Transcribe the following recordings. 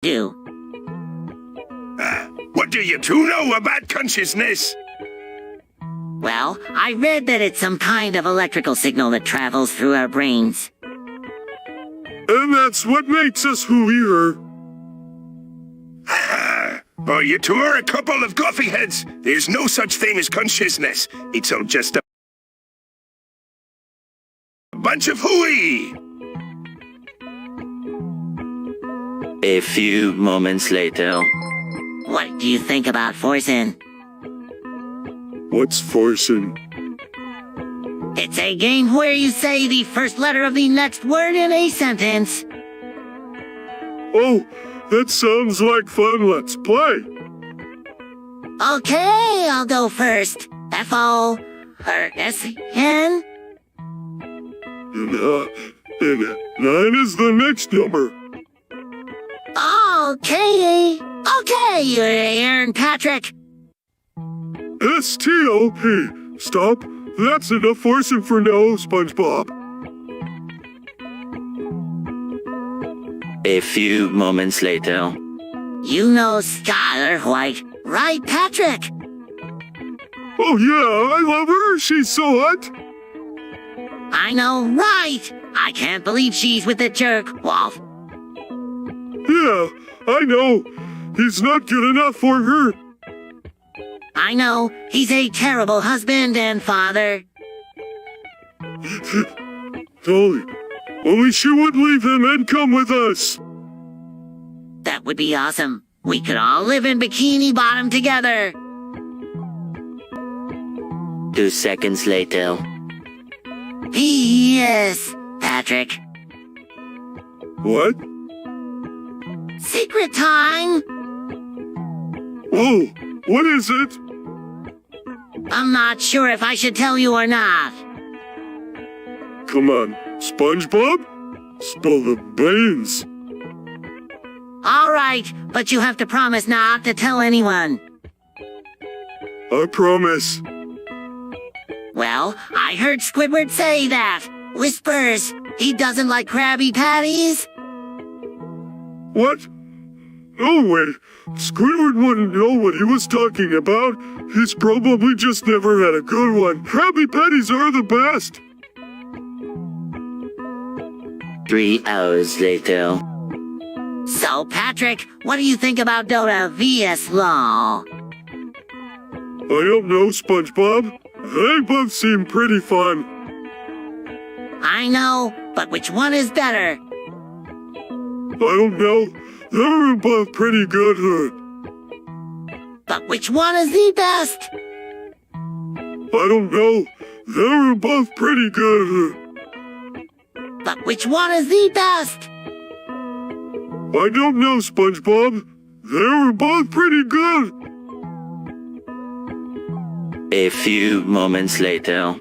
do. What do you two know about consciousness? Well, I read that it's some kind of electrical signal that travels through our brains. And that's what makes us who we are. Oh, you two are a couple of coffee heads. There's no such thing as consciousness. It's all just a bunch of hooey. A few moments later. What do you think about forcing? What's forcing? It's a game where you say the first letter of the next word in a sentence. Oh, that sounds like fun. Let's play. Okay, I'll go first. F-O-R-S-N? And 9 is the next number. Okay. Okay, Aaron Patrick. S-T-O-P. Stop. That's enough forcing for now, SpongeBob. A few moments later. You know Skylar White, right, Patrick? Oh yeah, I love her. She's so hot. I know, right? I can't believe she's with the jerk, Wolf. Yeah, I know. He's not good enough for her. I know, he's a terrible husband and father. Totally. Only she would leave him and come with us. That would be awesome. We could all live in Bikini Bottom together. 2 seconds later. P.S. Patrick. What? Secret time! Whoa, what is it? I'm not sure if I should tell you or not. Come on, SpongeBob? Spill the beans. All right, but you have to promise not to tell anyone. I promise. Well, I heard Squidward say that. Whispers. He doesn't like Krabby Patties. What? No way. Squidward wouldn't know what he was talking about. He's probably just never had a good one. Krabby Patties are the best. 3 hours later. So, Patrick, what do you think about Dota vs. Law? I don't know, SpongeBob. They both seem pretty fun. I know, but which one is better? I don't know. They're both pretty good. But which one is the best? I don't know. They're both pretty good. But which one is the best? I don't know, SpongeBob. They're both pretty good. A few moments later.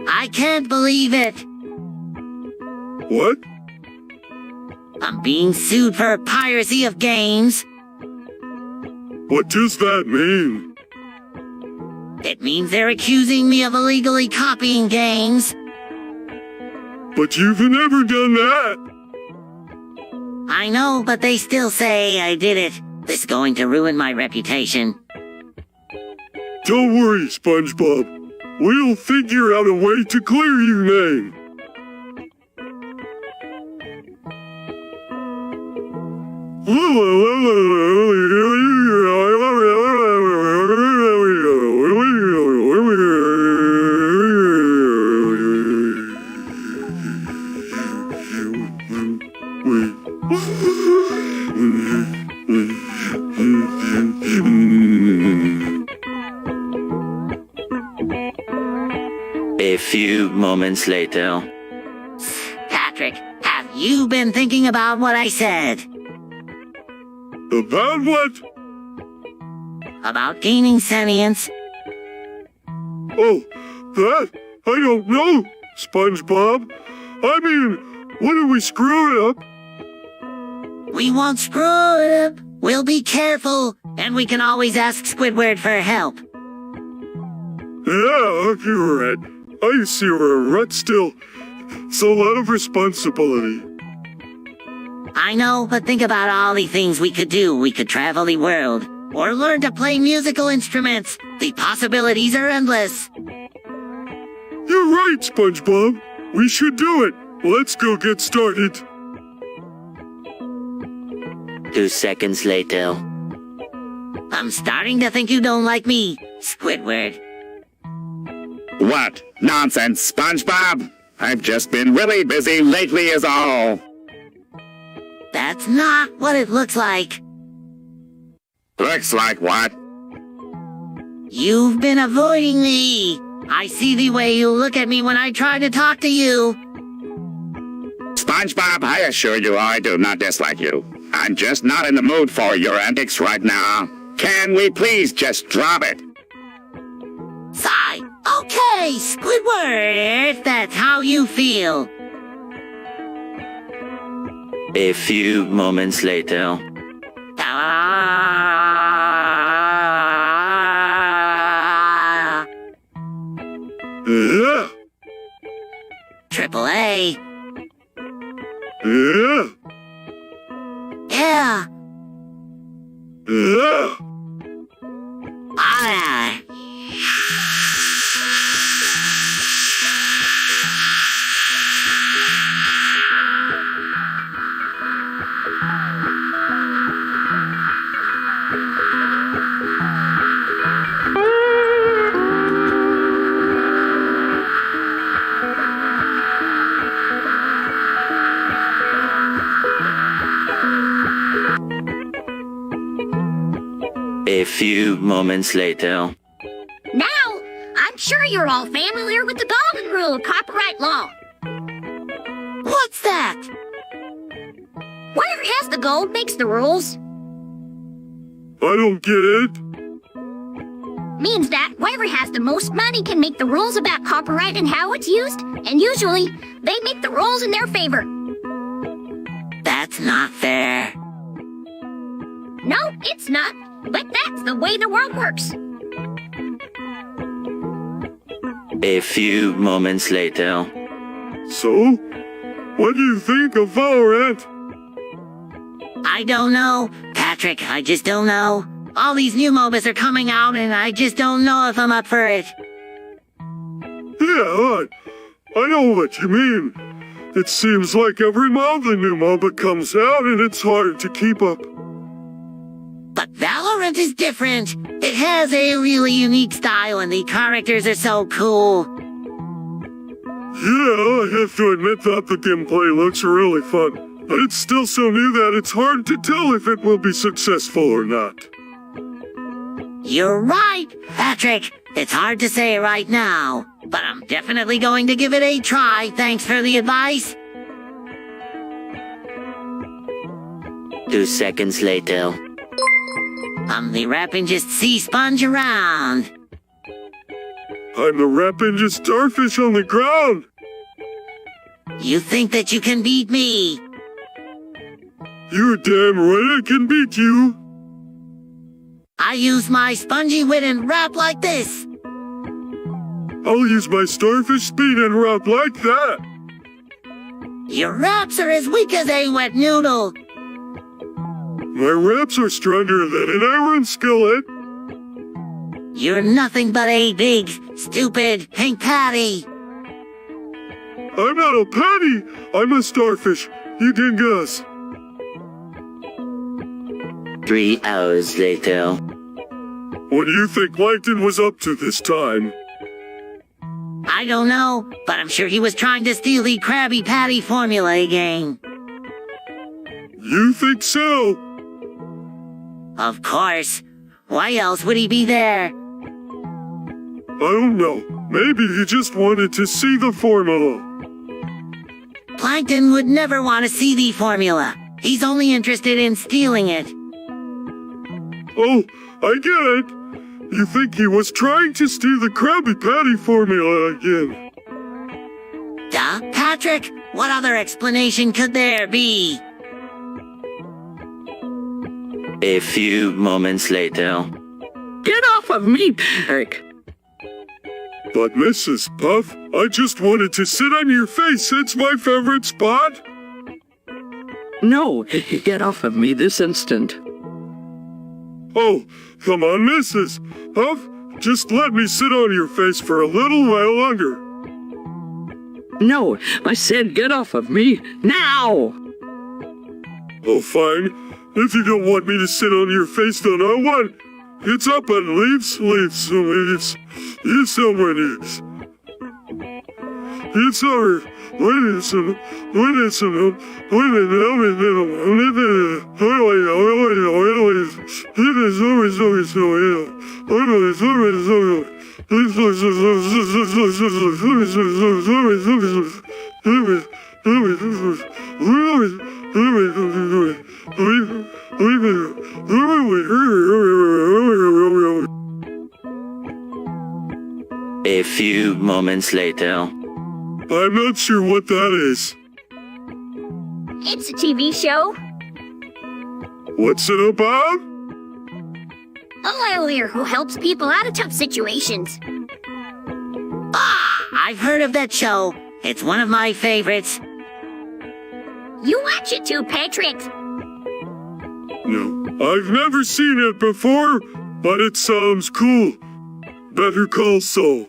I can't believe it. What? I'm being sued for piracy of games. What does that mean? It means they're accusing me of illegally copying games. But you've never done that. I know, but they still say I did it. This is going to ruin my reputation. Don't worry, SpongeBob. We'll figure out a way to clear your name. A few moments later. Patrick, have you been thinking about what I said? About what? About gaining sentience? Oh, that? I don't know, SpongeBob. I mean, what if we screw it up? We won't screw it up. We'll be careful, and we can always ask Squidward for help. Yeah, you're right. I see you're a rut still. It's a lot of responsibility. I know, but think about all the things we could do. We could travel the world, or learn to play musical instruments. The possibilities are endless. You're right, SpongeBob. We should do it. Let's go get started. 2 seconds later. I'm starting to think you don't like me, Squidward. What? Nonsense, SpongeBob! I've just been really busy lately is all. That's not what it looks like. Looks like what? You've been avoiding me. I see the way you look at me when I try to talk to you. SpongeBob, I assure you I do not dislike you. I'm just not in the mood for your antics right now. Can we please just drop it? Sigh. Okay, Squidward, if that's how you feel. A few moments later. Ah. Yeah, Triple A. yeah, Yeah. yeah. Ah. A few moments later. Now, I'm sure you're all familiar with the golden rule of copyright law. What's that? Whoever has the gold makes the rules. I don't get it. Means that whoever has the most money can make the rules about copyright and how it's used, and usually, they make the rules in their favor. That's not fair. No, it's not, but that's the way the world works. A few moments later. So, what do you think of Valorant? I don't know, Patrick, I just don't know. All these new MOBAs are coming out and I just don't know if I'm up for it. Yeah, I know what you mean. It seems like every month a new MOBA comes out and it's hard to keep up. But Valorant is different. It has a really unique style and the characters are so cool. Yeah, I have to admit that the gameplay looks really fun. But it's still so new that it's hard to tell if it will be successful or not. You're right, Patrick. It's hard to say right now, but I'm definitely going to give it a try. Thanks for the advice. 2 seconds later. I'm the rap and just see Sponge around. I'm the rapping starfish on the ground. You think that you can beat me? You're damn right I can beat you. I use my spongy wit and rap like this. I'll use my starfish speed and rap like that. Your raps are as weak as a wet noodle. My raps are stronger than an iron skillet. You're nothing but a big, stupid pink patty. I'm not a patty. I'm a starfish. You dingus. 3 hours later. What do you think Plankton was up to this time? I don't know, but I'm sure he was trying to steal the Krabby Patty formula again. You think so? Of course. Why else would he be there? I don't know. Maybe he just wanted to see the formula. Plankton would never want to see the formula. He's only interested in stealing it. Oh, I get it. You think he was trying to steal the Krabby Patty formula again? Duh, Patrick? What other explanation could there be? A few moments later. Get off of me, Patrick. But Mrs. Puff, I just wanted to sit on your face. It's my favorite spot. No, get off of me this instant. Oh, come on, Mrs. Huff. Just let me sit on your face for a little while longer. No, I said get off of me now! Oh, fine. If you don't want me to sit on your face, then I won't. It's up and leaves. It's over leaves. It's over. A few moments later. I'm not sure what that is. It's a TV show. What's it about? A lawyer who helps people out of tough situations. I've heard of that show. It's one of my favorites. You watch it too, Patrick. No, I've never seen it before, but it sounds cool. Better Call Saul.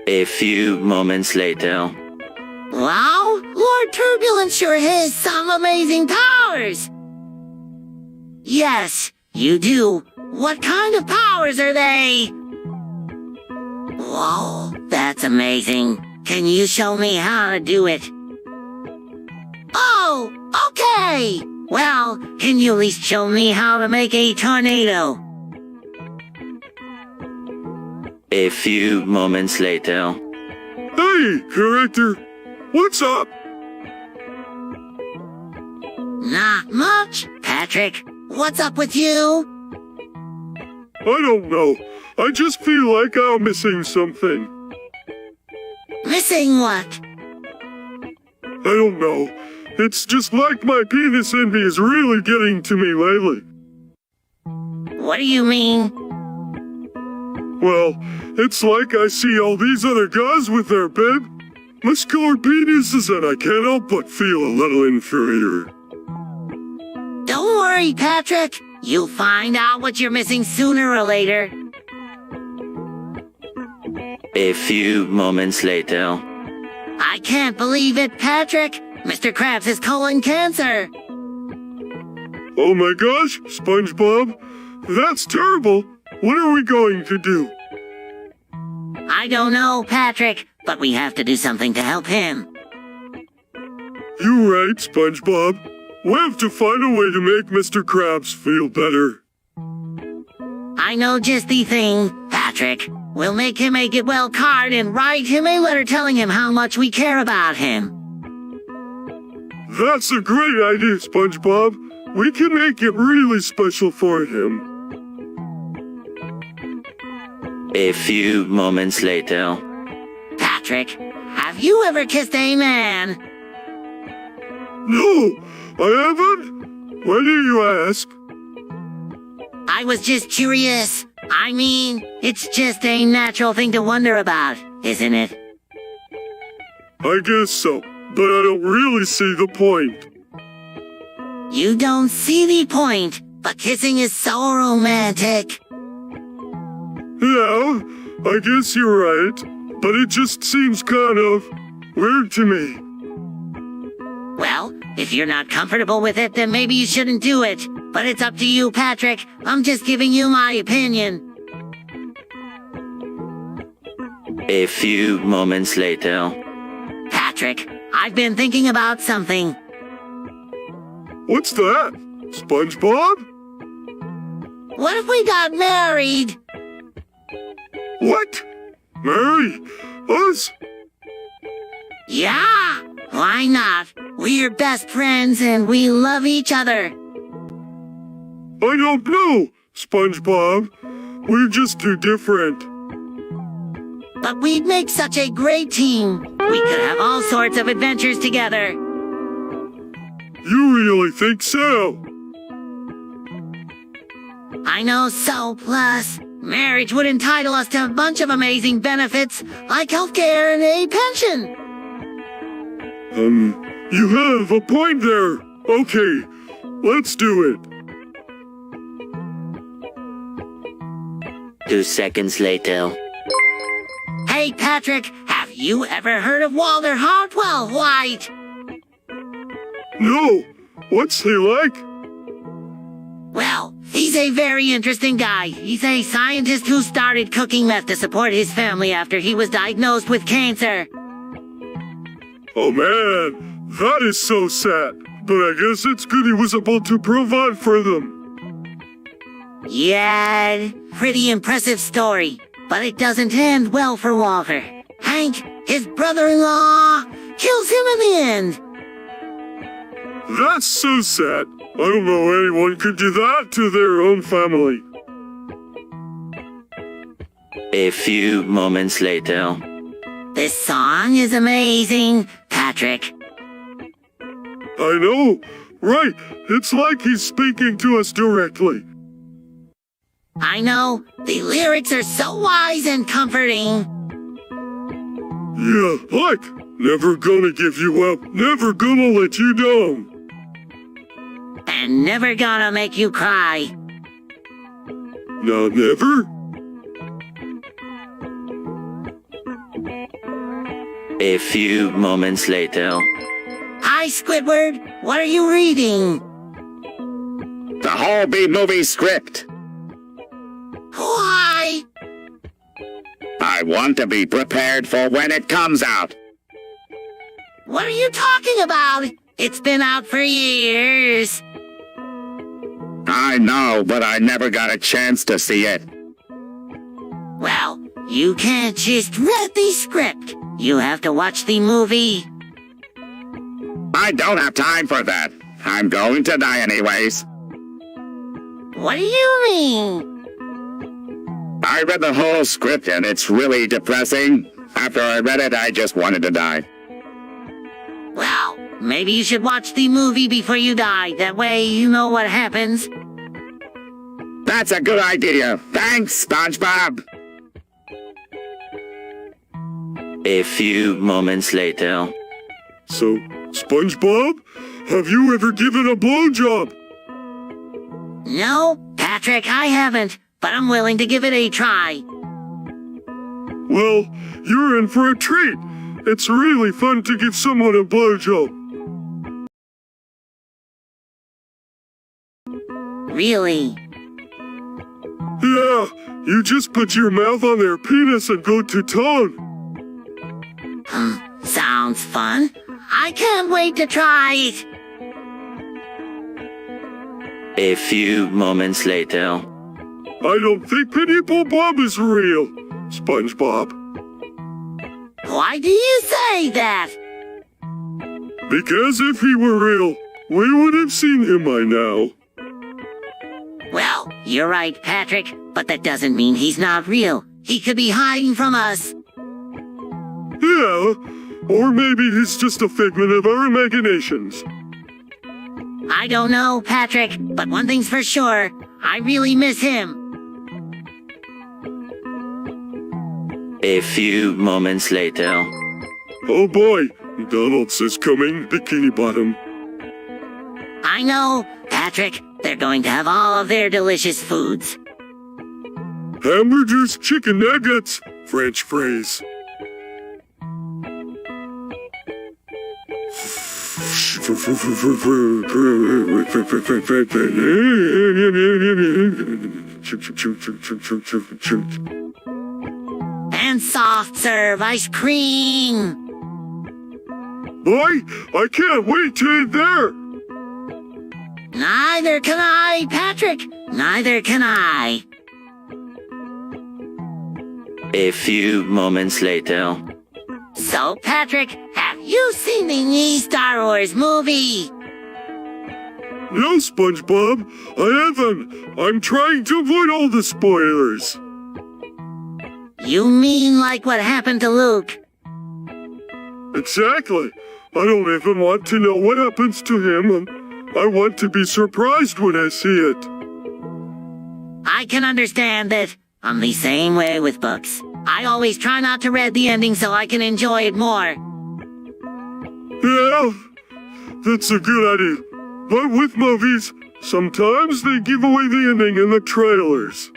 A few moments later. Wow, Lord Turbulence sure has some amazing powers. Yes, you do. What kind of powers are they? Whoa, that's amazing. Can you show me how to do it? Oh, okay. Well, can you at least show me how to make a tornado? A few moments later. Hey, character. What's up? Not much, Patrick. What's up with you? I don't know. I just feel like I'm missing something. Missing what? I don't know. It's just like my penis envy is really getting to me lately. What do you mean? Well, it's like I see all these other guys with their big, muscular penises and I can't help but feel a little inferior. Don't worry, Patrick. You'll find out what you're missing sooner or later. A few moments later. I can't believe it, Patrick. Mr. Krabs has colon cancer. Oh my gosh, SpongeBob. That's terrible. What are we going to do? I don't know, Patrick, but we have to do something to help him. You're right, SpongeBob. We have to find a way to make Mr. Krabs feel better. I know just the thing, Patrick. We'll make him a get well card and write him a letter telling him how much we care about him. That's a great idea, SpongeBob. We can make it really special for him. A few moments later. Patrick, have you ever kissed a man? No, I haven't. Why do you ask? I was just curious. I mean, it's just a natural thing to wonder about, isn't it? I guess so, but I don't really see the point. You don't see the point, but kissing is so romantic. Yeah, I guess you're right, but it just seems kind of weird to me. Well, if you're not comfortable with it, then maybe you shouldn't do it. But it's up to you, Patrick. I'm just giving you my opinion. A few moments later. Patrick, I've been thinking about something. What's that? SpongeBob? What if we got married? What? Marry us? Yeah, why not? We're best friends and we love each other. I don't know, SpongeBob. We're just too different. But we'd make such a great team. We could have all sorts of adventures together. You really think so? I know so, plus, marriage would entitle us to a bunch of amazing benefits, like healthcare and a pension. You have a point there. Okay, let's do it. 2 seconds later. Hey, Patrick, have you ever heard of Walter Hartwell White? No, what's he like? Well, he's a very interesting guy. He's a scientist who started cooking meth to support his family after he was diagnosed with cancer. Oh man, that is so sad. But I guess it's good he was able to provide for them. Yeah, pretty impressive story. But it doesn't end well for Walter. Hank, his brother-in-law, kills him in the end. That's so sad. I don't know anyone could do that to their own family. A few moments later. This song is amazing, Patrick. I know. Right, it's like he's speaking to us directly. I know, the lyrics are so wise and comforting. Yeah, like, never gonna give you up, never gonna let you down. And never gonna make you cry. Now, never? A few moments later. Hi, Squidward. What are you reading? The whole B-movie script. Why? I want to be prepared for when it comes out. What are you talking about? It's been out for years. I know, but I never got a chance to see it. Well, you can't just read the script. You have to watch the movie. I don't have time for that. I'm going to die anyways. What do you mean? I read the whole script and it's really depressing. After I read it, I just wanted to die. Well, maybe you should watch the movie before you die. That way you know what happens. That's a good idea. Thanks, SpongeBob. A few moments later. So, SpongeBob, have you ever given a blowjob? No, Patrick, I haven't, but I'm willing to give it a try. Well, you're in for a treat. It's really fun to give someone a blowjob. Really? Yeah, you just put your mouth on their penis and go to town. Sounds fun. I can't wait to try it. A few moments later. I don't think Penny-Pole Bob is real, SpongeBob. Why do you say that? Because if he were real, we would have seen him by now. Well, you're right, Patrick, but that doesn't mean he's not real. He could be hiding from us. Yeah, or maybe he's just a figment of our imaginations. I don't know, Patrick, but one thing's for sure. I really miss him. A few moments later. Oh boy, Donald's is coming, Bikini Bottom. I know, Patrick. They're going to have all of their delicious foods. Hamburgers, chicken nuggets, French fries. And soft serve ice cream. Boy, I can't wait to eat there. Neither can I, Patrick. Neither can I. A few moments later. So, Patrick, have you seen the new Star Wars movie? No, SpongeBob, I haven't. I'm trying to avoid all the spoilers. You mean like what happened to Luke? Exactly. I don't even want to know what happens to him, and I want to be surprised when I see it. I can understand that. I'm the same way with books. I always try not to read the ending so I can enjoy it more. Yeah, that's a good idea. But with movies, sometimes they give away the ending in the trailers.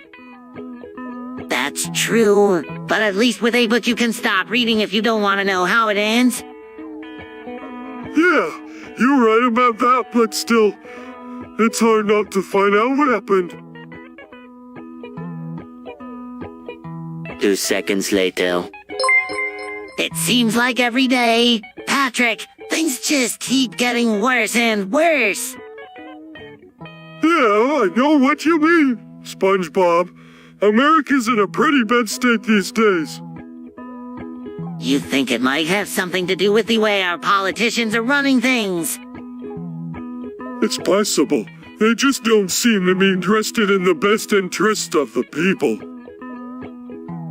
That's true. But at least with a book you can stop reading if you don't want to know how it ends. Yeah, you're right about that, but still, it's hard not to find out what happened. 2 seconds later. It seems like every day, Patrick, things just keep getting worse and worse. Yeah, I know what you mean, SpongeBob. America's in a pretty bad state these days. You think it might have something to do with the way our politicians are running things? It's possible. They just don't seem to be interested in the best interest of the people.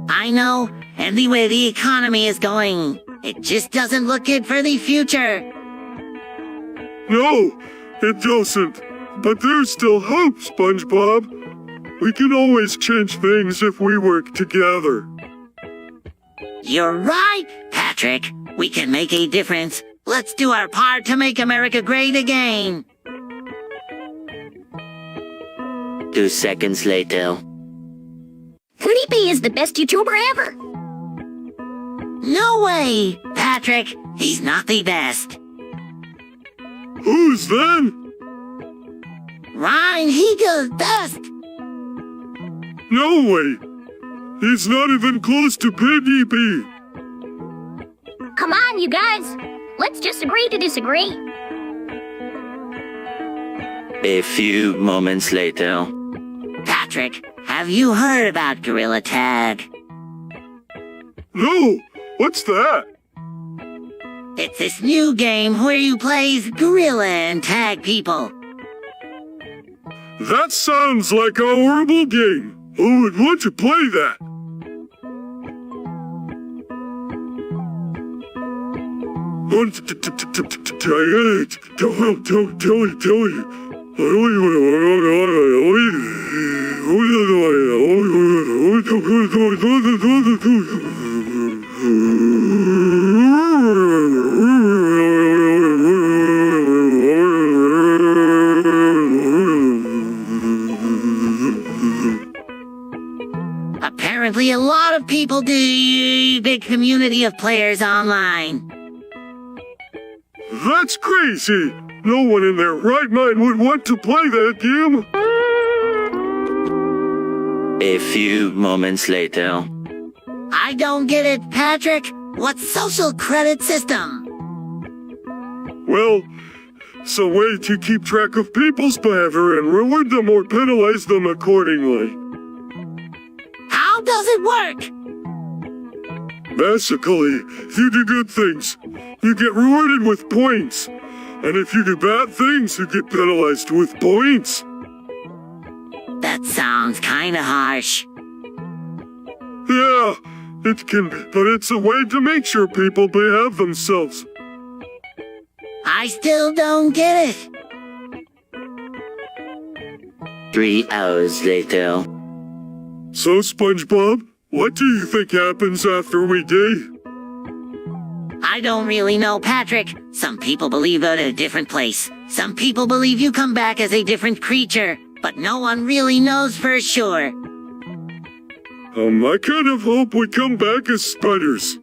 I know, and the way the economy is going, it just doesn't look good for the future. No, it doesn't. But there's still hope, SpongeBob. We can always change things if we work together. You're right, Patrick. We can make a difference. Let's do our part to make America great again. 2 seconds later. Felipe is the best YouTuber ever. No way, Patrick. He's not the best. Who's then? Ryan, he does best. No way. He's not even close to PDB. Come on, you guys. Let's just agree to disagree. A few moments later. Patrick, have you heard about Gorilla Tag? No, what's that? It's this new game where you play as gorilla and tag people. That sounds like a horrible game. Who would want to play that? Apparently a lot of people do. Big community of players online. That's crazy! No one in their right mind would want to play that game! A few moments later. I don't get it, Patrick. What's social credit system? Well, it's a way to keep track of people's behavior and reward them or penalize them accordingly. How does it work? Basically, if you do good things, you get rewarded with points. And if you do bad things, you get penalized with points. That sounds kinda harsh. Yeah, it can be, but it's a way to make sure people behave themselves. I still don't get it. 3 hours later. So, SpongeBob, what do you think happens after we die? I don't really know, Patrick. Some people believe at a different place. Some people believe you come back as a different creature, but no one really knows for sure. I kind of hope we come back as spiders.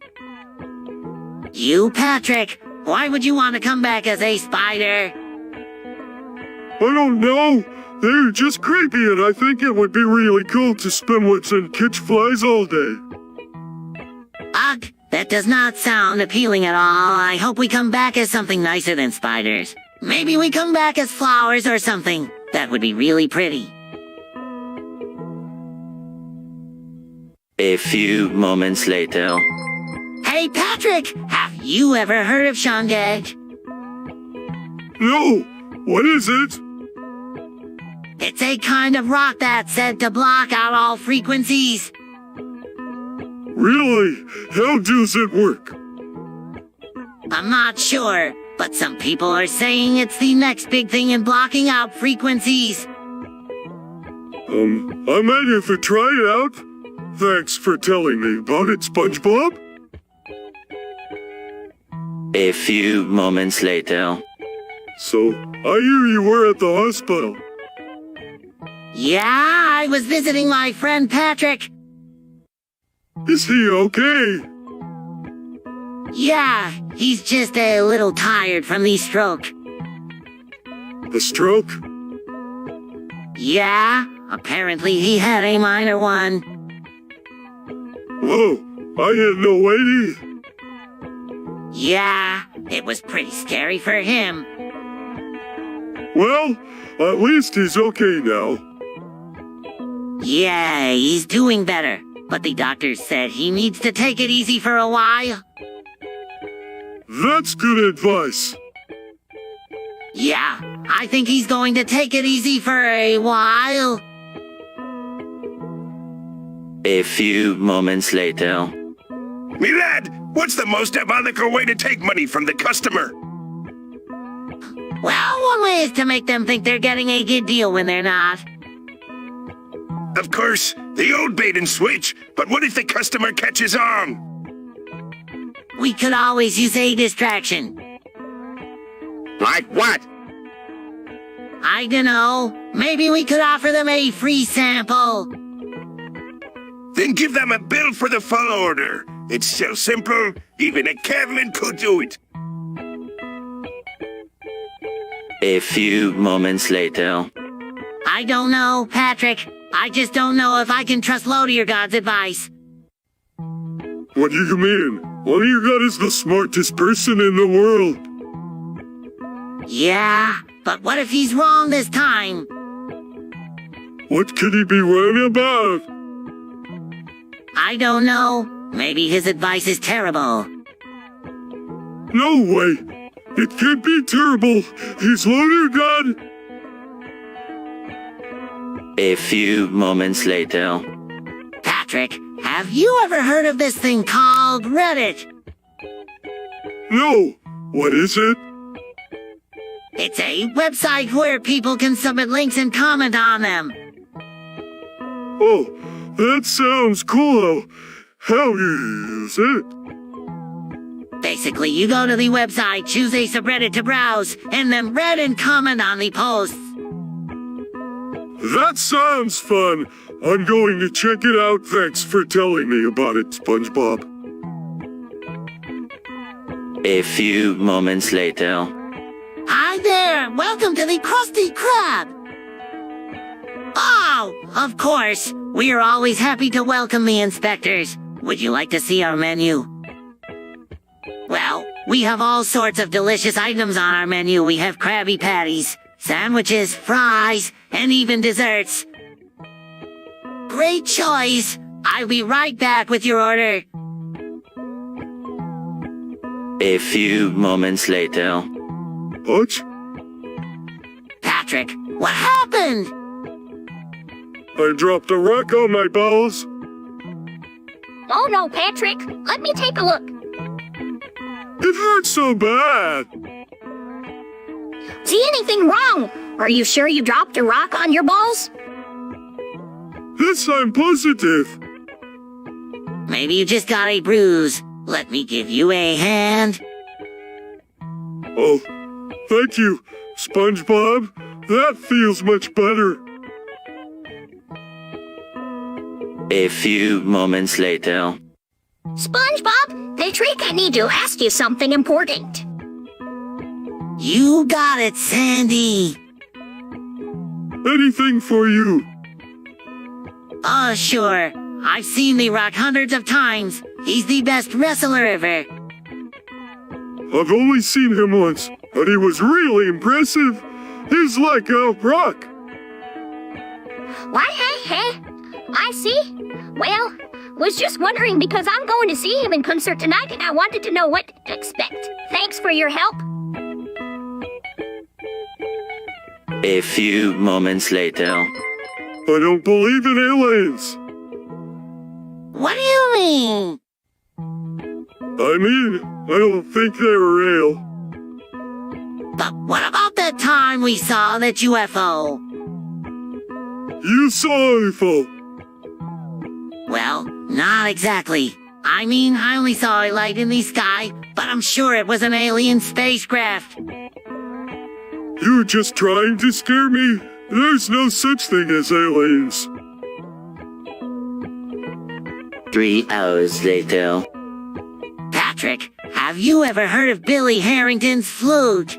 You, Patrick, why would you want to come back as a spider? I don't know. They're just creepy, and I think it would be really cool to spin webs and catch flies all day. Ugh, that does not sound appealing at all. I hope we come back as something nicer than spiders. Maybe we come back as flowers or something. That would be really pretty. A few moments later. Hey, Patrick, have you ever heard of Shungag? No, what is it? It's a kind of rock that's said to block out all frequencies. Really? How does it work? I'm not sure, but some people are saying it's the next big thing in blocking out frequencies. I might have to try it out. Thanks for telling me about it, SpongeBob. A few moments later. So, I hear you were at the hospital. Yeah, I was visiting my friend Patrick. Is he okay? Yeah, he's just a little tired from the stroke. A stroke? Yeah, apparently he had a minor one. Whoa, I had no idea. Yeah, it was pretty scary for him. Well, at least he's okay now. Yeah, he's doing better, but the doctor said he needs to take it easy for a while. That's good advice. Yeah, I think he's going to take it easy for a while. A few moments later. Me lad, what's the most diabolical way to take money from the customer? Well, one way is to make them think they're getting a good deal when they're not. Of course, the old bait and switch, but what if the customer catches on? We could always use a distraction. Like what? I dunno. Maybe we could offer them a free sample. Then give them a bill for the full order. It's so simple, even a caveman could do it. A few moments later. I don't know, Patrick. I just don't know if I can trust Lodier God's advice. What do you mean? Lodier God is the smartest person in the world. Yeah, but what if he's wrong this time? What could he be wrong about? I don't know. Maybe his advice is terrible. No way. It can't be terrible. He's Lodier God. A few moments later. Patrick, have you ever heard of this thing called Reddit? No. What is it? It's a website where people can submit links and comment on them. Oh, that sounds cool. How do you use it? Basically, you go to the website, choose a subreddit to browse, and then read and comment on the posts. That sounds fun. I'm going to check it out. Thanks for telling me about it, SpongeBob. A few moments later. Hi there! Welcome to the Krusty Krab! Oh, of course! We are always happy to welcome the inspectors. Would you like to see our menu? Well, we have all sorts of delicious items on our menu. We have Krabby Patties, sandwiches, fries, and even desserts. Great choice! I'll be right back with your order. A few moments later. What? Patrick, what happened? I dropped a rock on my balls. Oh no, Patrick. Let me take a look. It hurts so bad. See anything wrong? Are you sure you dropped a rock on your balls? Yes, I'm positive. Maybe you just got a bruise. Let me give you a hand. Oh, thank you, SpongeBob. That feels much better. A few moments later. SpongeBob, Patrick, I need to ask you something important. You got it, Sandy. Anything for you. Oh, sure. I've seen The Rock hundreds of times. He's the best wrestler ever. I've only seen him once, but he was really impressive. He's like a rock. Why, hey, I see. Well, was just wondering because I'm going to see him in concert tonight and I wanted to know what to expect. Thanks for your help. A few moments later. I don't believe in aliens. What do you mean? I mean, I don't think they're real. But what about that time we saw that UFO? You saw UFO. Well, not exactly. I mean, I only saw a light in the sky, but I'm sure it was an alien spacecraft. You're just trying to scare me. There's no such thing as aliens. 3 hours later. Patrick, have you ever heard of Billy Harrington's flute?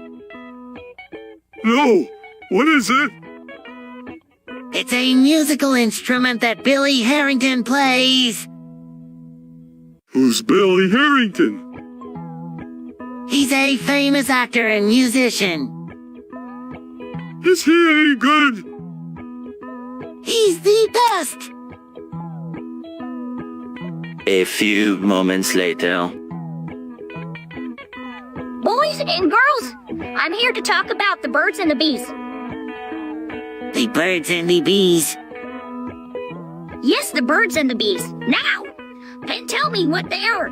No. What is it? It's a musical instrument that Billy Harrington plays. Who's Billy Harrington? He's a famous actor and musician. Is he any good? He's the best. A few moments later. Boys and girls, I'm here to talk about the birds and the bees. The birds and the bees. Yes, the birds and the bees. Now, and tell me what they are.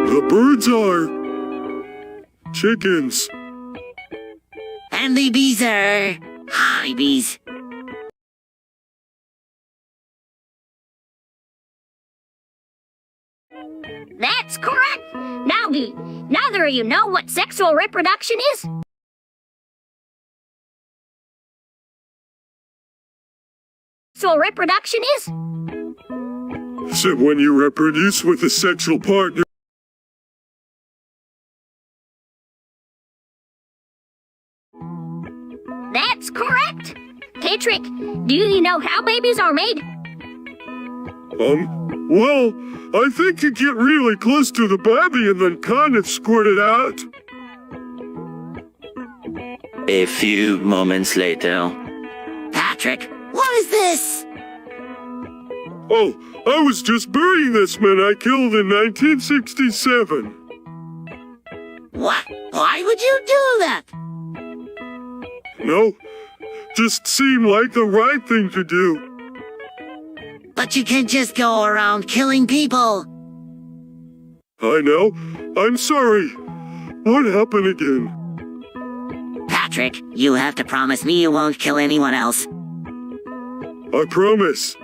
The birds are chickens. And the bees are honeybees. That's correct. Now, neither of you know what sexual reproduction is? Sexual reproduction is? Is it when you reproduce with a sexual partner? That's correct. Patrick, do you know how babies are made? Well, I think you get really close to the baby and then kind of squirt it out. A few moments later. Patrick, what is this? Oh, I was just burying this man I killed in 1967. What? Why would you do that? No, just seemed like the right thing to do. But you can't just go around killing people. I know. I'm sorry. What happened again? Patrick, you have to promise me you won't kill anyone else. I promise.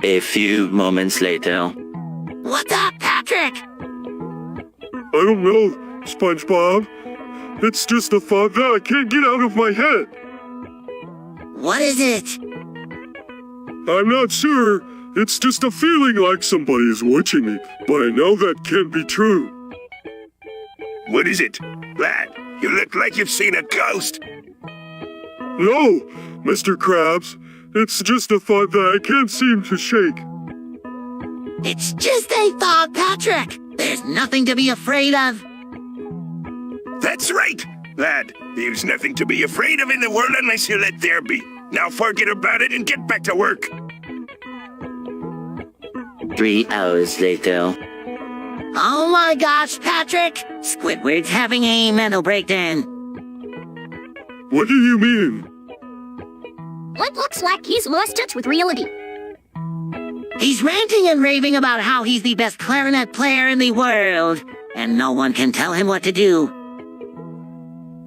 A few moments later. What's up, Patrick? I don't know, SpongeBob. It's just a thought that I can't get out of my head. What is it? I'm not sure. It's just a feeling like somebody is watching me, but I know that can't be true. What is it? Lad, you look like you've seen a ghost. No, Mr. Krabs. It's just a thought that I can't seem to shake. It's just a thought, Patrick. There's nothing to be afraid of. That's right, lad. There's nothing to be afraid of in the world unless you let there be. Now forget about it and get back to work. 3 hours later. Oh my gosh, Patrick! Squidward's having a mental breakdown. What do you mean? It looks like he's lost touch with reality. He's ranting and raving about how he's the best clarinet player in the world, and no one can tell him what to do.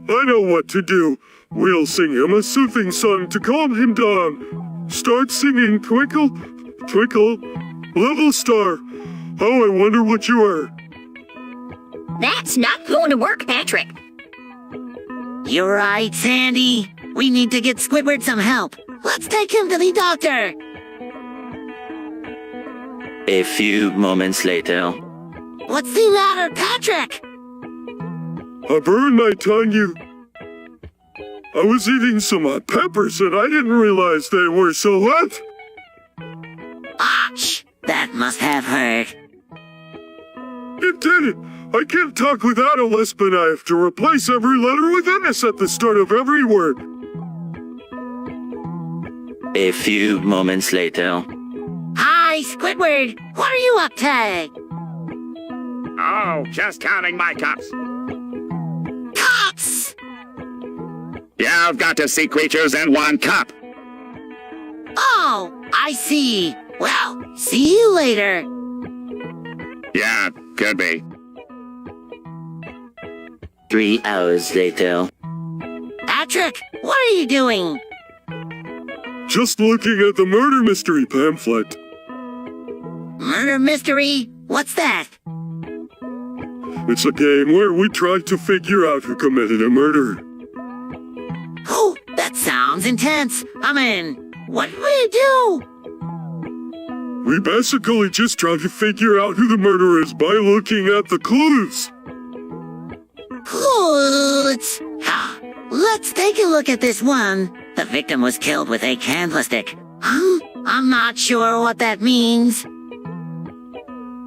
I know what to do. We'll sing him a soothing song to calm him down. Start singing Twinkle, Twinkle, Little Star. Oh, I wonder what you are. That's not going to work, Patrick. You're right, Sandy. We need to get Squidward some help. Let's take him to the doctor. A few moments later. What's the matter, Patrick? I burned my tongue, you. I was eating some hot peppers and I didn't realize they were so hot. Ouch! That must have hurt. It did. I can't talk without a lisp and I have to replace every letter with S at the start of every word. A few moments later. Hi, Squidward. What are you up to? Oh, just counting my cups. Cups! You've got to see creatures in one cup. Oh, I see. Well, see you later. Yeah, could be. 3 hours later. Patrick, what are you doing? Just looking at the murder mystery pamphlet. Murder mystery? What's that? It's a game where we try to figure out who committed a murder. Oh, that sounds intense. I'm in. What do we do? We basically just try to figure out who the murderer is by looking at the clues. Let's take a look at this one. The victim was killed with a candlestick. I'm not sure what that means.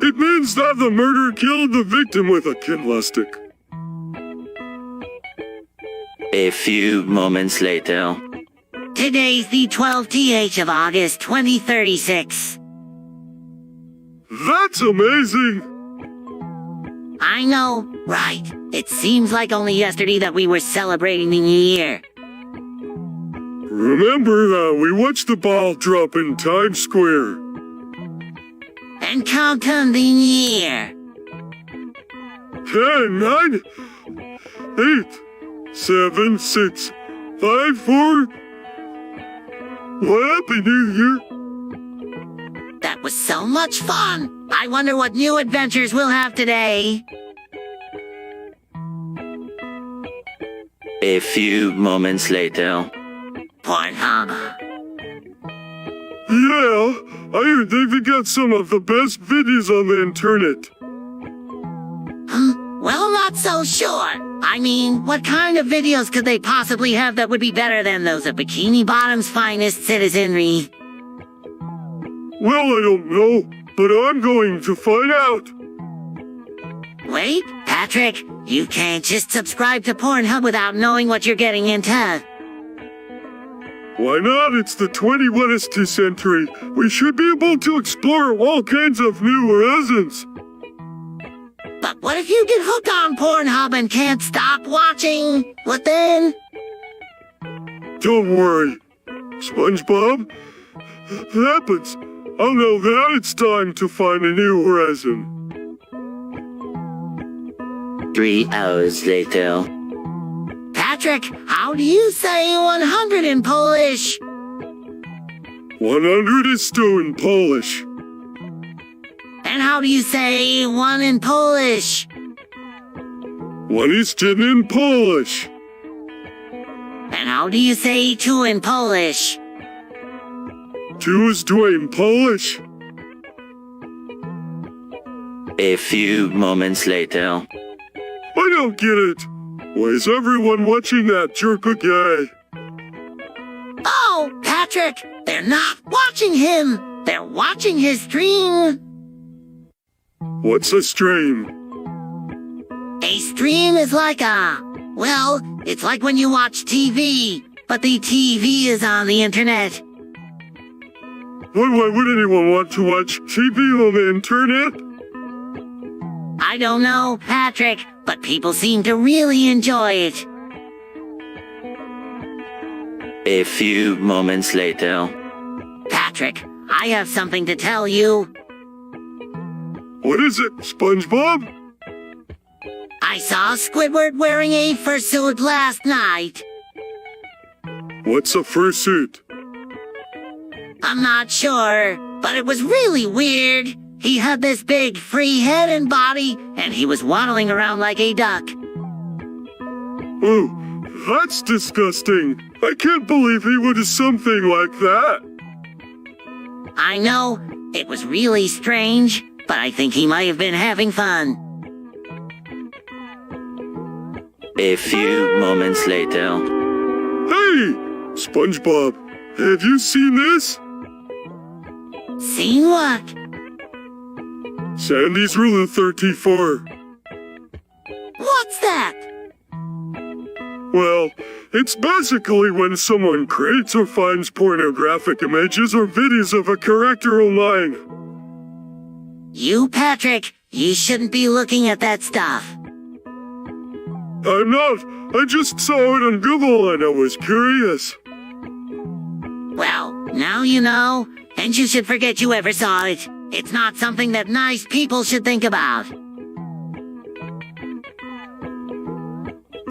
It means that the murderer killed the victim with a candlestick. A few moments later. Today's the 12th of August, 2036. That's amazing! I know, right? It seems like only yesterday that we were celebrating the new year. Remember, we watched the ball drop in Times Square. And count on the year. 10, 9, 8, 7, 6, 5, 4. Well, Happy New Year! That was so much fun. I wonder what new adventures we'll have today. A few moments later. Pornhub. Yeah, I heard they've got some of the best videos on the internet. Well, not so sure. I mean, what kind of videos could they possibly have that would be better than those of Bikini Bottom's finest citizenry? Well, I don't know, but I'm going to find out. Wait, Patrick, you can't just subscribe to Pornhub without knowing what you're getting into. Why not? It's the 21st century. We should be able to explore all kinds of new horizons. But what if you get hooked on Pornhub and can't stop watching? What then? Don't worry, SpongeBob. It happens. I'll know that it's time to find a new horizon. 3 hours later. Patrick, how do you say 100 in Polish? 100 is still in Polish. And how do you say 1 in Polish? 1 is 10 in Polish. And how do you say 2 in Polish? 2 is 2 in Polish. A few moments later. I don't get it. Why is everyone watching that jerk guy? Oh, Patrick, they're not watching him. They're watching his stream. What's a stream? A stream is like well, it's like when you watch TV, but the TV is on the internet. Why would anyone want to watch TV on the internet? I don't know, Patrick, but people seem to really enjoy it. A few moments later. Patrick, I have something to tell you. What is it, SpongeBob? I saw Squidward wearing a fursuit last night. What's a fursuit? I'm not sure, but it was really weird. He had this big free head and body, and he was waddling around like a duck. Oh, that's disgusting. I can't believe he would do something like that. I know, it was really strange, but I think he might have been having fun. A few moments later. Hey, SpongeBob, have you seen this? Seen what? Sandy's Rule of 34. What's that? Well, it's basically when someone creates or finds pornographic images or videos of a character online. You, Patrick, you shouldn't be looking at that stuff. I'm not. I just saw it on Google and I was curious. Well, now you know, and you should forget you ever saw it. It's not something that nice people should think about.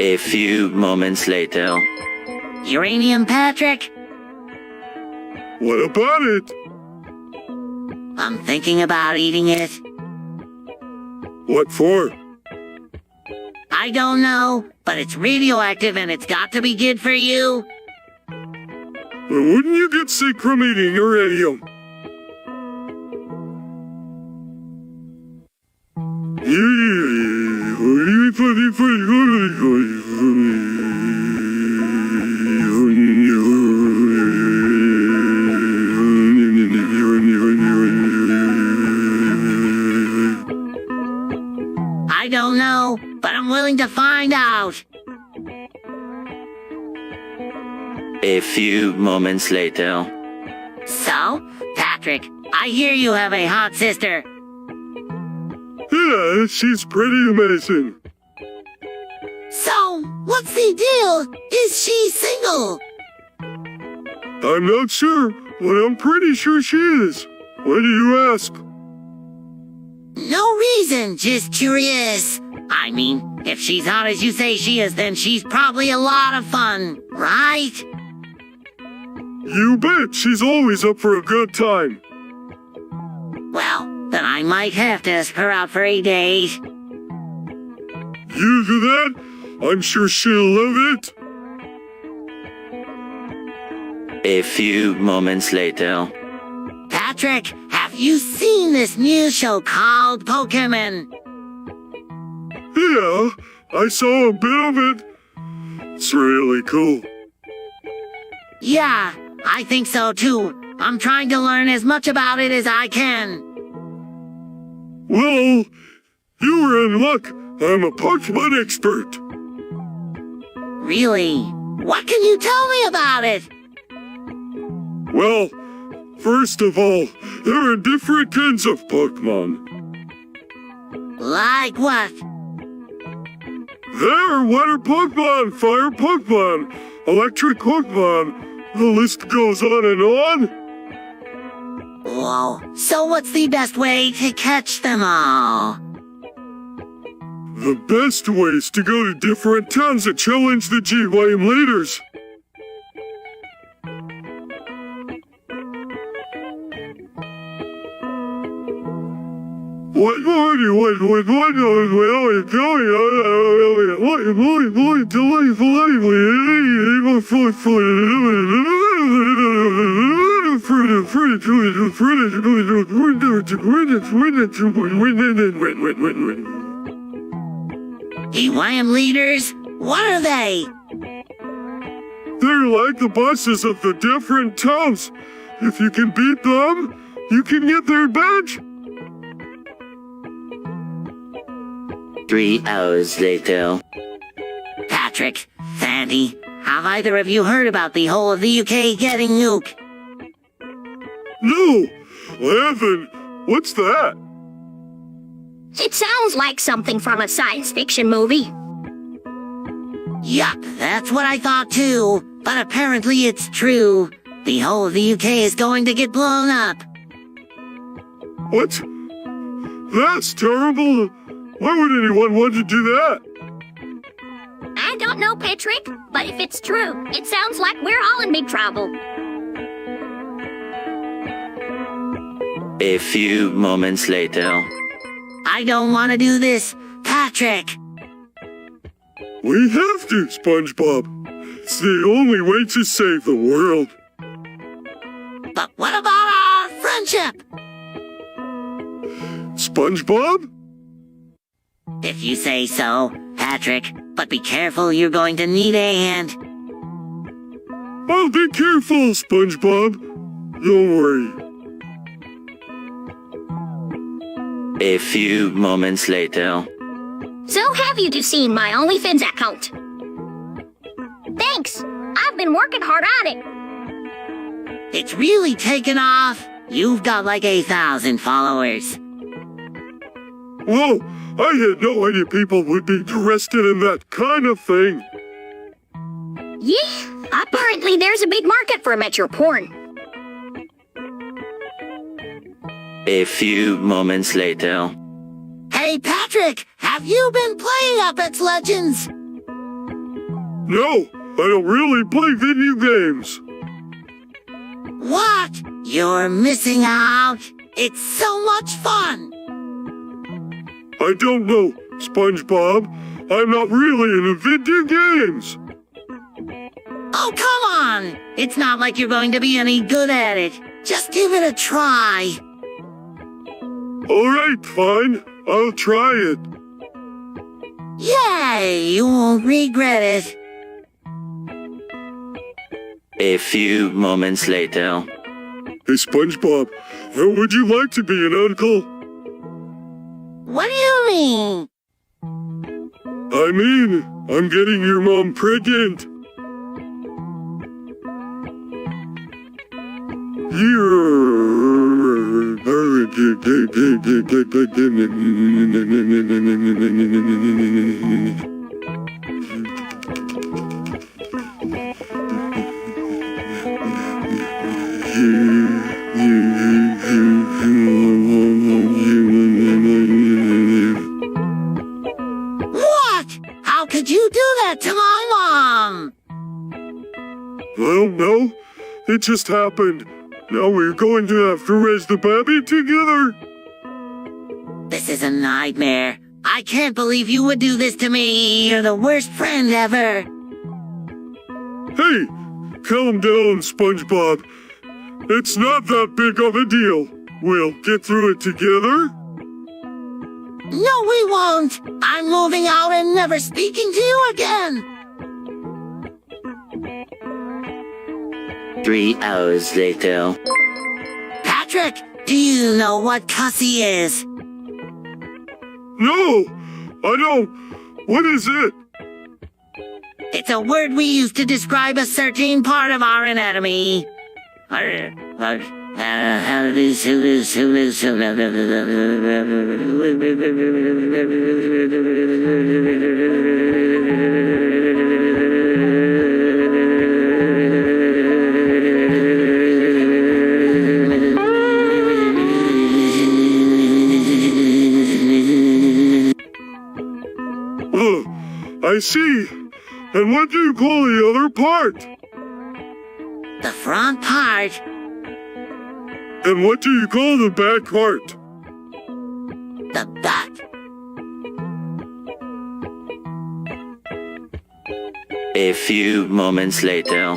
A few moments later. Uranium, Patrick? What about it? I'm thinking about eating it. What for? I don't know, but it's radioactive and it's got to be good for you. But wouldn't you get sick from eating uranium? I don't know, but I'm willing to find out. A few moments later. So, Patrick, I hear you have a hot sister. Yeah, she's pretty amazing. So, what's the deal? Is she single? I'm not sure, but I'm pretty sure she is. Why do you ask? No reason, just curious. I mean, if she's hot as you say she is, then she's probably a lot of fun, right? You bet, she's always up for a good time. Well, then I might have to ask her out for a date. You do that? I'm sure she'll love it. A few moments later. Patrick, have you seen this new show called Pokemon? Yeah, I saw a bit of it. It's really cool. Yeah, I think so too. I'm trying to learn as much about it as I can. Well, you were in luck. I'm a Pokemon expert. Really? What can you tell me about it? Well, first of all, there are different kinds of Pokemon. Like what? There are water Pokemon, fire Pokemon, electric Pokemon. The list goes on and on. Whoa, so what's the best way to catch them all? The best way is to go to different towns and challenge the GYM leaders. What more do you want? What more do you want? GYM leaders? What are they? They're like the bosses of the different towns. If you can beat them, you can get their badge. 3 hours later. Patrick, Sandy, have either of you heard about the whole of the UK getting nuked? No, I haven't. What's that? It sounds like something from a science fiction movie. Yup, that's what I thought too. But apparently it's true. The whole of the UK is going to get blown up. What? That's terrible. Why would anyone want to do that? I don't know, Patrick, but if it's true, it sounds like we're all in big trouble. A few moments later. I don't want to do this, Patrick. We have to, SpongeBob. It's the only way to save the world. But what about our friendship? SpongeBob? If you say so, Patrick, but be careful, you're going to need a hand. Oh, be careful, SpongeBob. Don't worry. A few moments later. So have you two seen my OnlyFans account? Thanks! I've been working hard on it. It's really taken off. You've got like 1,000 followers. Whoa, I had no idea people would be interested in that kind of thing. Yeah, apparently there's a big market for metro porn. A few moments later. Hey, Patrick, have you been playing Apex Legends? No, I don't really play video games. What? You're missing out. It's so much fun! I don't know, SpongeBob. I'm not really into video games. Oh, come on! It's not like you're going to be any good at it. Just give it a try. Alright, fine. I'll try it. Yay! You won't regret it. A few moments later. Hey, SpongeBob, how would you like to be an uncle? What do you mean? I mean, I'm getting your mom pregnant. What? How could you do that to my mom? I don't know. It just happened. Now we're going to have to raise the baby together. This is a nightmare. I can't believe you would do this to me. You're the worst friend ever. Hey, calm down, SpongeBob. It's not that big of a deal. We'll get through it together. No, we won't. I'm moving out and never speaking to you again. 3 hours later. Patrick, do you know what cussy is? No, I don't. What is it? It's a word we use to describe a certain part of our anatomy. I see. And what do you call the other part? The front part. And what do you call the back part? The back. A few moments later.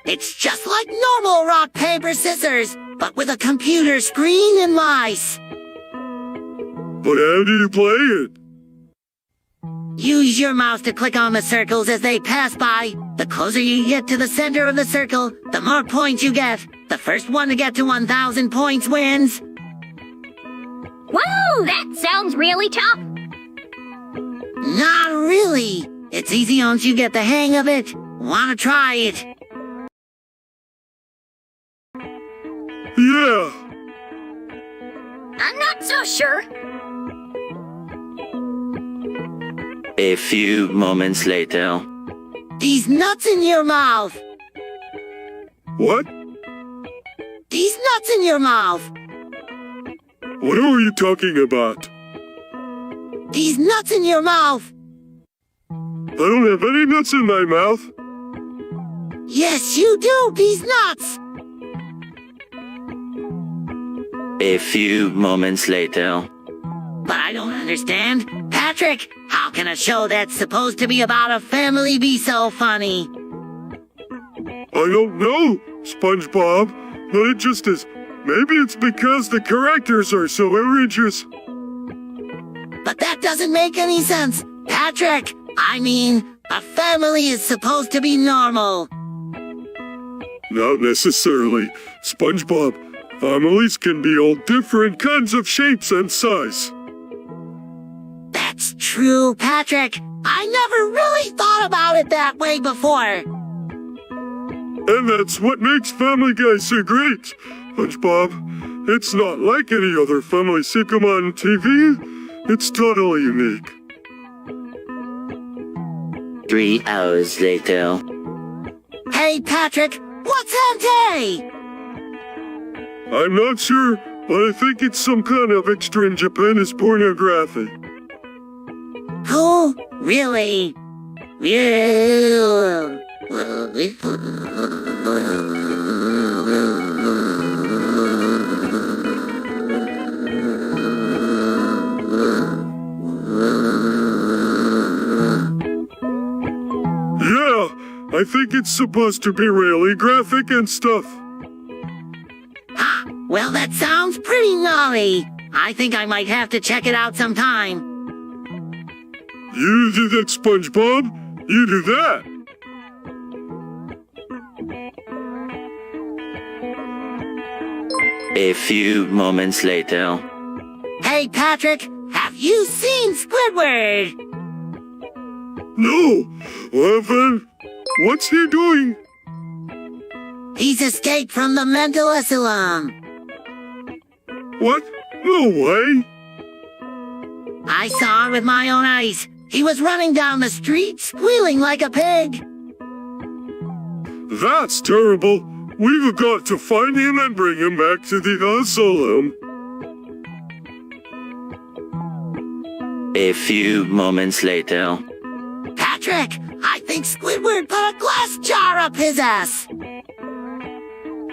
It's just like normal rock, paper, scissors, but with a computer screen and mice. But how do you play it? Use your mouse to click on the circles as they pass by. The closer you get to the center of the circle, the more points you get. The first one to get to 1,000 points wins. Whoa, that sounds really tough. Not really. It's easy once you get the hang of it. Wanna try it? Yeah. I'm not so sure. A few moments later. These nuts in your mouth. What? These nuts in your mouth. What are you talking about? These nuts in your mouth. I don't have any nuts in my mouth. Yes, you do. These nuts. A few moments later. But I don't understand. Patrick, how can a show that's supposed to be about a family be so funny? I don't know, SpongeBob, but it just is. Maybe it's because the characters are so outrageous. But that doesn't make any sense. Patrick, I mean, a family is supposed to be normal. Not necessarily. SpongeBob, families can be all different kinds of shapes and size. That's true, Patrick. I never really thought about it that way before. And that's what makes Family Guy so great. SpongeBob, it's not like any other family sitcom on TV. It's totally unique. 3 hours later. Hey, Patrick, what's hentai? I'm not sure, but I think it's some kind of extra in Japanese pornography. Who? Really? Yeah. I think it's supposed to be really graphic and stuff. Well, that sounds pretty naughty. I think I might have to check it out sometime. You do that, SpongeBob. You do that. A few moments later. Hey, Patrick, have you seen Squidward? No. Evan, what's he doing? He's escaped from the mental asylum. What? No way. I saw it with my own eyes. He was running down the street, squealing like a pig. That's terrible. We've got to find him and bring him back to the asylum. A few moments later. Patrick, I think Squidward put a glass jar up his ass.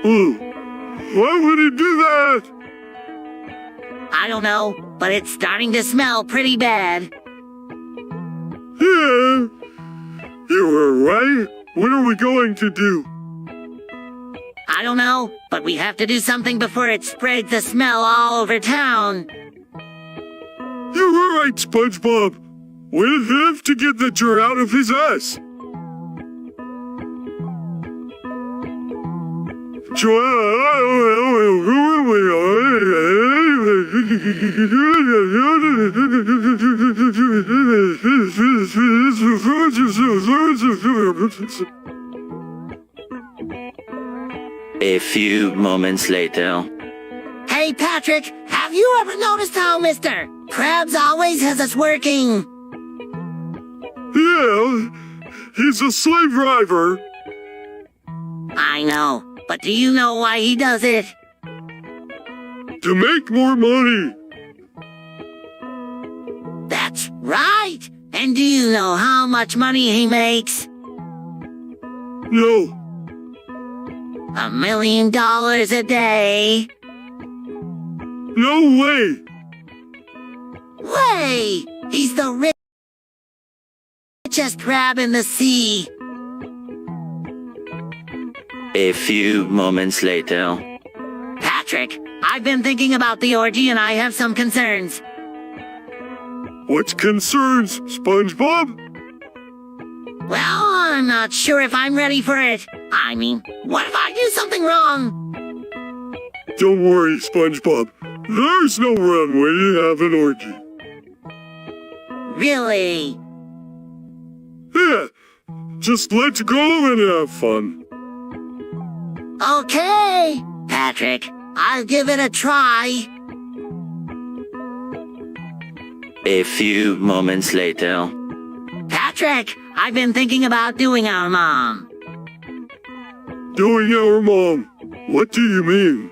Oh, why would he do that? I don't know, but it's starting to smell pretty bad. Yeah, you were right. What are we going to do? I don't know, but we have to do something before it spreads the smell all over town. You were right, SpongeBob. We'll have to get the jar out of his ass. A few moments later. Hey, Patrick, have you ever noticed how Mr. Krabs always has us working? Yeah, he's a slave driver. I know, but do you know why he does it? To make more money. That's right! And do you know how much money he makes? No. $1 million a day. No way. Way! He's the richest crab in the sea. A few moments later. Patrick, I've been thinking about the orgy and I have some concerns. What concerns, SpongeBob? Well, I'm not sure if I'm ready for it. I mean, what if I do something wrong? Don't worry, SpongeBob. There's no wrong way to have an orgy. Really? Yeah, just let's go and have fun. Okay, Patrick, I'll give it a try. A few moments later. Patrick, I've been thinking about doing our mom. Doing our mom? What do you mean?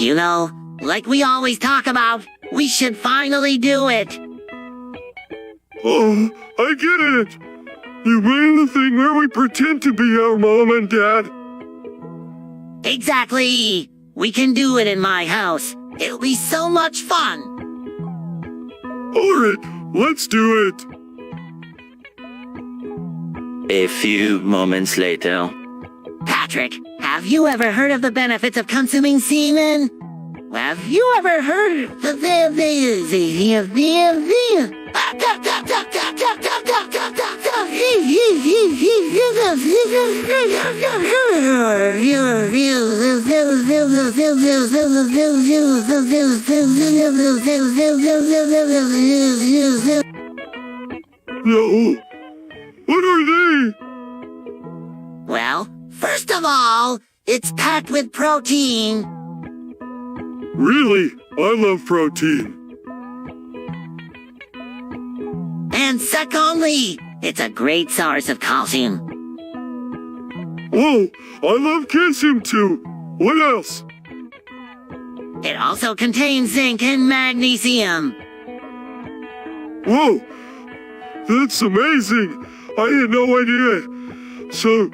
You know, like we always talk about, we should finally do it. Oh, I get it. You mean the thing where we pretend to be our mom and dad? Exactly. We can do it in my house. It'll be so much fun. Alright, let's do it. A few moments later. Patrick, have you ever heard of the benefits of consuming semen? Have you ever heard of No. What are they? Well, first of all, it's packed with protein. Really? I love protein. And secondly, it's a great source of calcium. Whoa, I love calcium too. What else? It also contains zinc and magnesium. Whoa, that's amazing. I had no idea. So,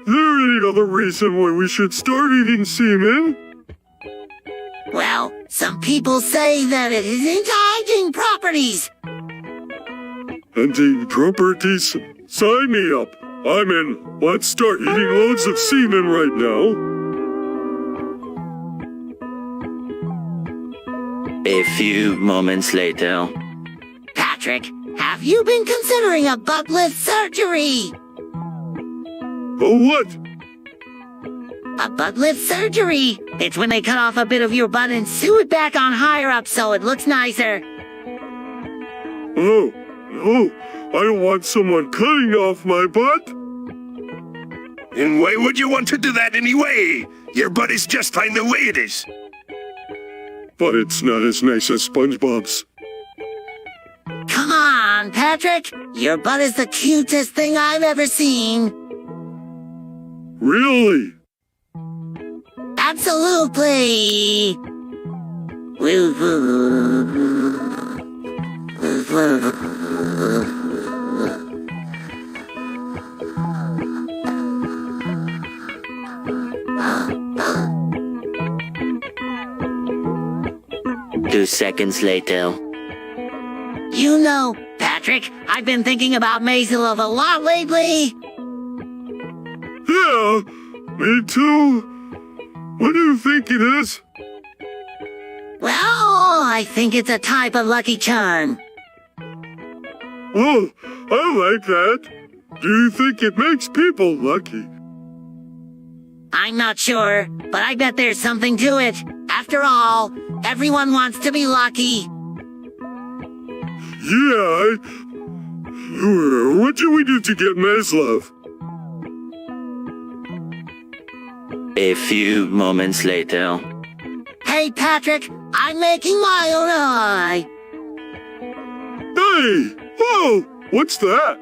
there any other reason why we should start eating semen? Well, some people say that it is anti-aging properties. Anti-properties? Sign me up. I'm in. Let's start eating loads of semen right now. A few moments later. Patrick, have you been considering a butt lift surgery? Oh, what? A butt lift surgery? It's when they cut off a bit of your butt and sew it back on higher up so it looks nicer. Oh, no. I don't want someone cutting off my butt. And why would you want to do that anyway? Your butt is just fine the way it is. But it's not as nice as SpongeBob's. Come on, Patrick. Your butt is the cutest thing I've ever seen. Really? Absolutely. Two seconds later. You know, Patrick, I've been thinking about Mazelov a lot lately. Yeah, me too. What do you think it is? Well, I think it's a type of Lucky Charm. Oh, I like that. Do you think it makes people lucky? I'm not sure, but I bet there's something to it. After all, everyone wants to be lucky. Yeah, what do we do to get Maslov? A few moments later. Hey, Patrick, I'm making my own eye. Hey! Whoa! What's that?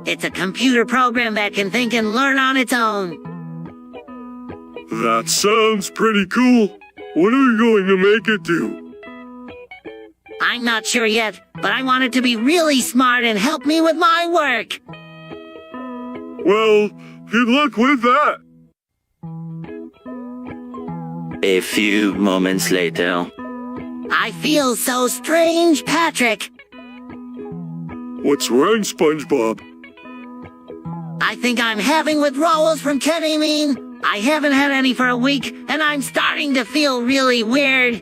It's a computer program that can think and learn on its own. That sounds pretty cool. What are we going to make it do? I'm not sure yet, but I want it to be really smart and help me with my work. Well, good luck with that. A few moments later. I feel so strange, Patrick. What's wrong, SpongeBob? I think I'm having withdrawals from ketamine. I haven't had any for a week, and I'm starting to feel really weird.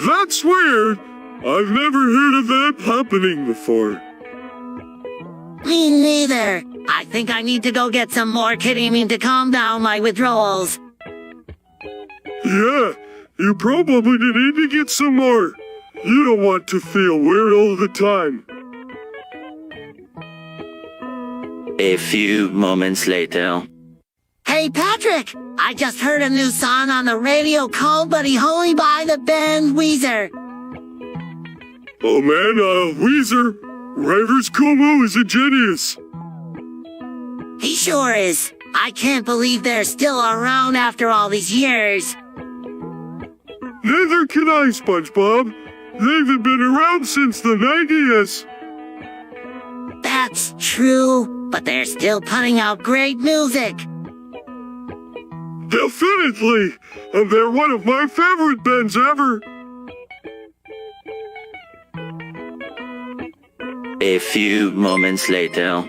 That's weird. I've never heard of that happening before. Me neither. I think I need to go get some more ketamine to calm down my withdrawals. Yeah, you probably need to get some more. You don't want to feel weird all the time. A few moments later. Hey, Patrick! I just heard a new song on the radio called Buddy Holly by the band Weezer. Oh man, Weezer, Rivers Cuomo is a genius. He sure is. I can't believe they're still around after all these years. Neither can I, SpongeBob. They've been around since the 90s. That's true, but they're still putting out great music. Definitely, and they're one of my favorite bands ever. A few moments later.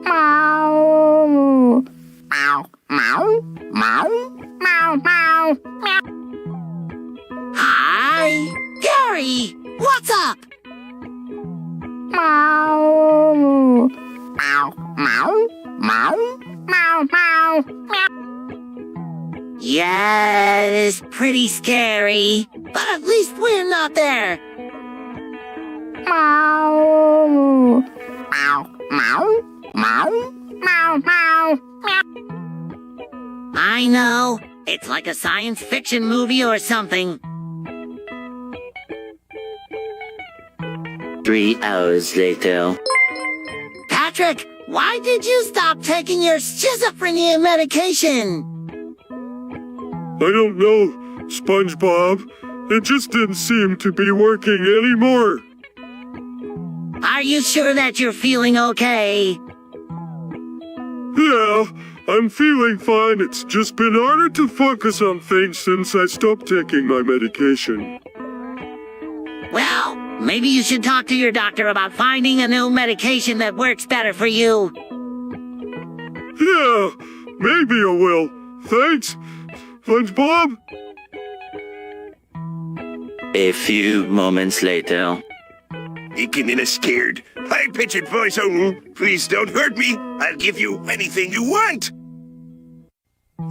Meow. Meow. Meow. Meow. Meow. Meow. Meow. Hi, Gary, what's up? Meow. Meow. Meow. Meow. Meow. Meow. Meow. Yeah, it's pretty scary, but at least we're not there. Meow. Meow. Meow. Meow. Meow. Meow. Meow. I know, it's like a science fiction movie or something. 3 hours later. Patrick, why did you stop taking your schizophrenia medication? I don't know, SpongeBob. It just didn't seem to be working anymore. Are you sure that you're feeling okay? Yeah, I'm feeling fine. It's just been harder to focus on things since I stopped taking my medication. Well, maybe you should talk to your doctor about finding a new medication that works better for you. Yeah, maybe I will. Thanks, SpongeBob. A few moments later. Ekin in a scared, high-pitched voice. Oh, please don't hurt me. I'll give you anything you want.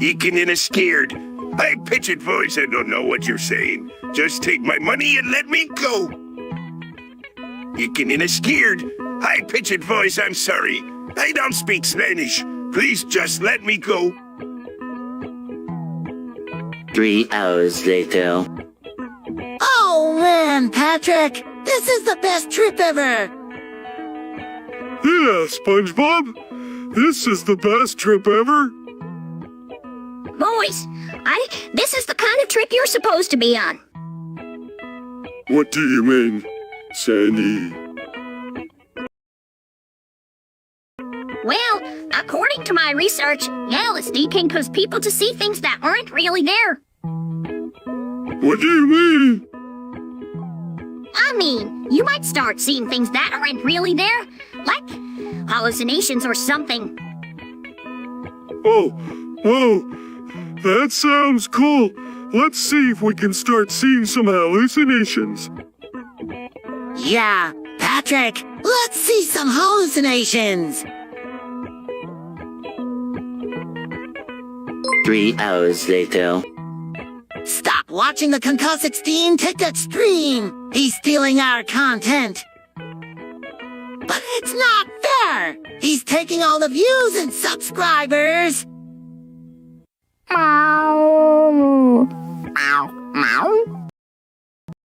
Ekin in a scared, high-pitched voice. I don't know what you're saying. Just take my money and let me go. Ekin in a scared, high-pitched voice. I'm sorry. I don't speak Spanish. Please just let me go. 3 hours later. Oh man, Patrick! This is the best trip ever! Yeah, SpongeBob. This is the best trip ever. Boys, this is the kind of trip you're supposed to be on. What do you mean, Sandy? Well, according to my research, LSD can cause people to see things that aren't really there. What do you mean? I mean, you might start seeing things that aren't really there, like hallucinations or something. Oh, whoa. That sounds cool. Let's see if we can start seeing some hallucinations. Yeah, Patrick, let's see some hallucinations! 3 hours later. Stop watching the Concussed TikTok stream! He's stealing our content! But it's not fair! He's taking all the views and subscribers! Aww.